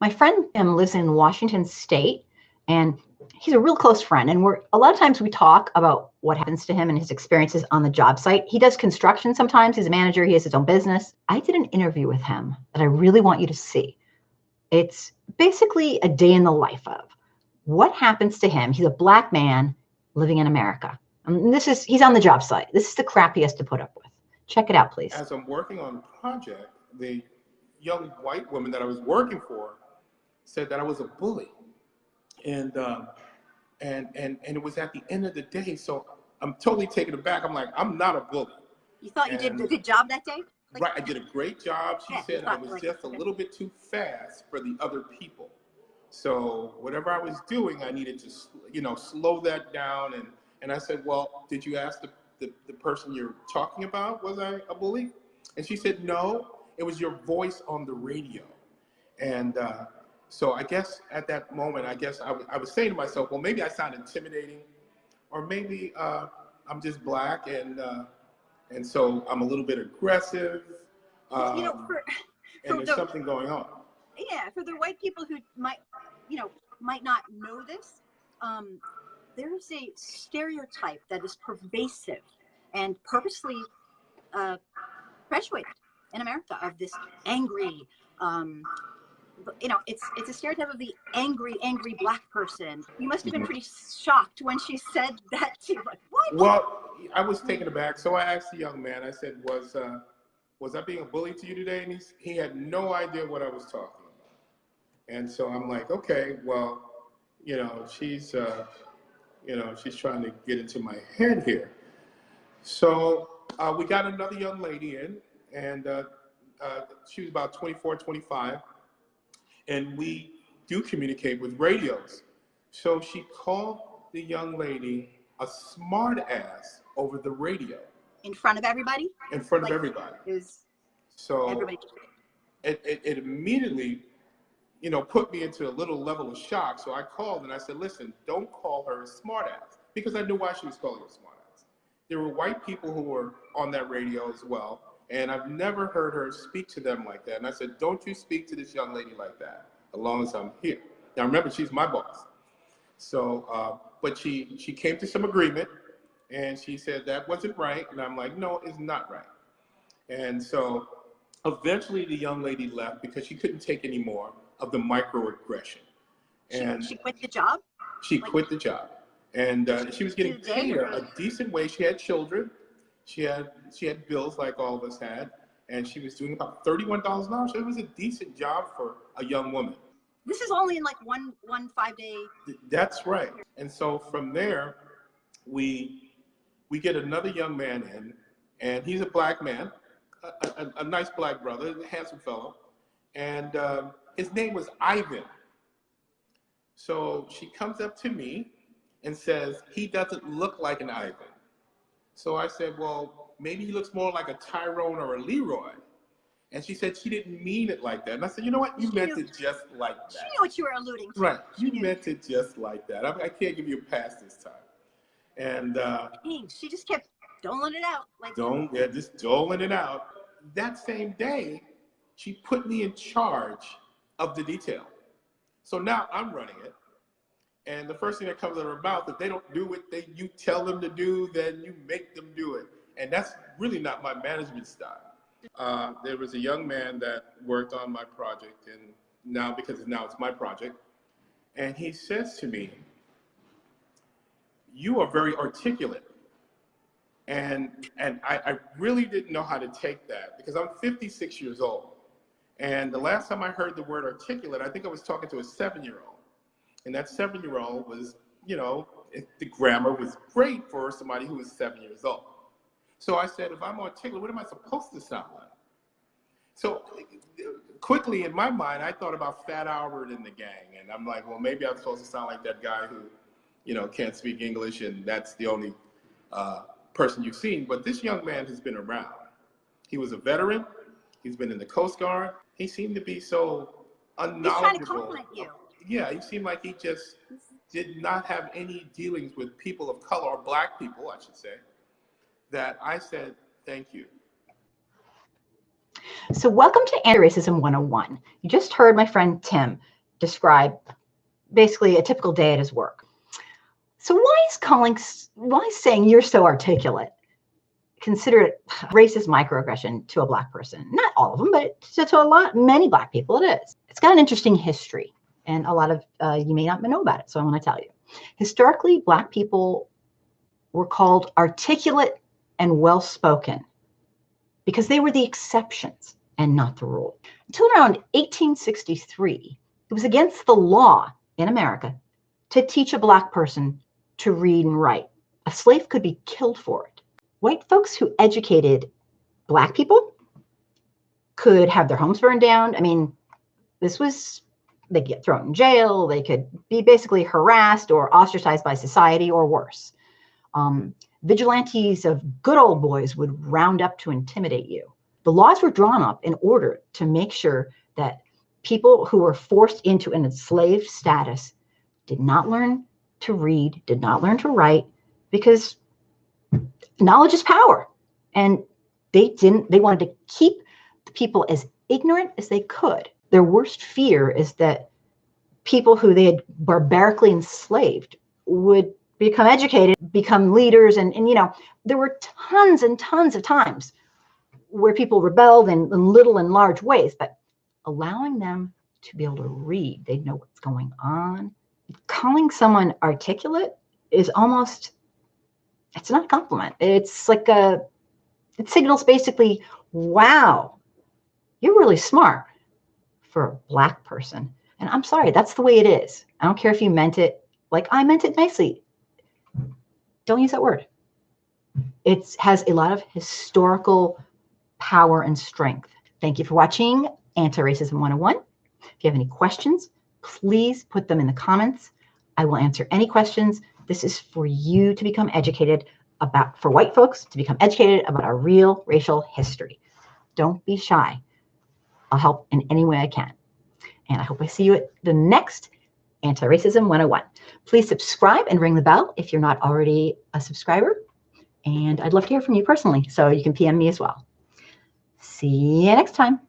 My friend Tim lives in Washington State, and he's a real close friend. And a lot of times we talk about what happens to him and his experiences on the job site. He does construction sometimes. He's a manager. He has his own business. I did an interview with him that I really want you to see. It's basically a day in the life of what happens to him. He's a Black man living in America. And he's on the job site. This is the crap he has to put up with. Check it out, please. As I'm working on a project, the young white woman that I was working for said that I was a bully. And it was at the end of the day. So I'm totally taken aback. I'm like, I'm not a bully. You thought you did a good job that day? Right, I did a great job. She said I was just a little bit too fast for the other people. So whatever I was doing, I needed to, slow that down. And I said, well, did you ask the person you're talking about, was I a bully? And she said, no, it was your voice on the radio. And so I guess at that moment, I was saying to myself, well, maybe I sound intimidating, or maybe I'm just Black, and so I'm a little bit aggressive, and there's something going on. Yeah, for the white people who might not know this, there's a stereotype that is pervasive and purposely perpetuated in America of this angry, it's a stereotype of the angry Black person. You must have been pretty shocked when she said that to you. Like, what? Well, I was taken aback. So I asked the young man, I said, was I being a bully to you today? And he had no idea what I was talking about. And so I'm like, okay, well, she's trying to get into my head here. So we got another young lady in, and she was about 24, 25. And we do communicate with radios. So she called the young lady a smart ass over the radio. In front of everybody? In front of everybody. So everybody. It immediately, put me into a little level of shock. So I called and I said, listen, don't call her a smart ass, because I knew why she was calling her a smart ass. There were white people who were on that radio as well. And I've never heard her speak to them like that. And I said, don't you speak to this young lady like that, as long as I'm here. Now, remember, she's my boss. So, but she came to some agreement, and she said that wasn't right. And I'm like, no, it's not right. And so eventually the young lady left because she couldn't take any more of the microaggression. And she quit the job? She quit the job. And she was getting paid a decent wage. She had children. She had bills like all of us had, and she was doing about $31 an hour. So it was a decent job for a young woman. This is only in like one 5-day. That's right. And so from there, we get another young man in, and he's a Black man, a nice Black brother, a handsome fellow, and his name was Ivan. So she comes up to me and says, he doesn't look like an Ivan. So I said, well, maybe he looks more like a Tyrone or a Leroy. And she said she didn't mean it like that. And I said, you know what? You meant it just like that. She knew what you were alluding to. Right. You meant it just like that. I can't give you a pass this time. And she just kept doling it out. Just doling it out. That same day, she put me in charge of the detail. So now I'm running it. And the first thing that comes out of her mouth, if they don't do what you tell them to do, then you make them do it. And that's really not my management style. There was a young man that worked on my project, and now it's my project, and he says to me, you are very articulate. And I really didn't know how to take that, because I'm 56 years old. And the last time I heard the word articulate, I think I was talking to a 7-year-old. And that 7-year-old was, the grammar was great for somebody who was 7 years old. So I said, if I'm articulate, what am I supposed to sound like? So quickly in my mind, I thought about Fat Albert and the gang. And I'm like, well, maybe I'm supposed to sound like that guy who, can't speak English, and that's the only person you've seen. But this young man has been around. He was a veteran. He's been in the Coast Guard. He seemed to be so unknowledgeable. He's trying to compliment you. Yeah, he seemed like he just did not have any dealings with people of color, or Black people, I should say, that I said, thank you. So welcome to Anti-Racism 101. You just heard my friend Tim describe basically a typical day at his work. So why is saying you're so articulate considered racist microaggression to a Black person? Not all of them, but to many Black people it is. It's got an interesting history, and a lot of you may not know about it, so I want to tell you. Historically, Black people were called articulate and well-spoken because they were the exceptions and not the rule. Until around 1863, it was against the law in America to teach a Black person to read and write. A slave could be killed for it. White folks who educated Black people could have their homes burned down. I mean, they'd get thrown in jail. They could be basically harassed or ostracized by society or worse. Vigilantes of good old boys would round up to intimidate you. The laws were drawn up in order to make sure that people who were forced into an enslaved status did not learn to read, did not learn to write, because knowledge is power. And they wanted to keep the people as ignorant as they could. Their worst fear is that people who they had barbarically enslaved would become educated, become leaders. And there were tons and tons of times where people rebelled in little and large ways, but allowing them to be able to read, they'd know what's going on. Calling someone articulate is almost, it's not a compliment. It's like it signals basically, wow, you're really smart for a Black person. And I'm sorry, that's the way it is. I don't care if you meant it like I meant it nicely. Don't use that word. It has a lot of historical power and strength. Thank you for watching Anti-Racism 101. If you have any questions, please put them in the comments. I will answer any questions. This is for you to become educated about, for white folks to become educated about our real racial history. Don't be shy. I'll help in any way I can. And I hope I see you at the next Anti-Racism 101. Please subscribe and ring the bell if you're not already a subscriber. And I'd love to hear from you personally, so you can PM me as well. See you next time.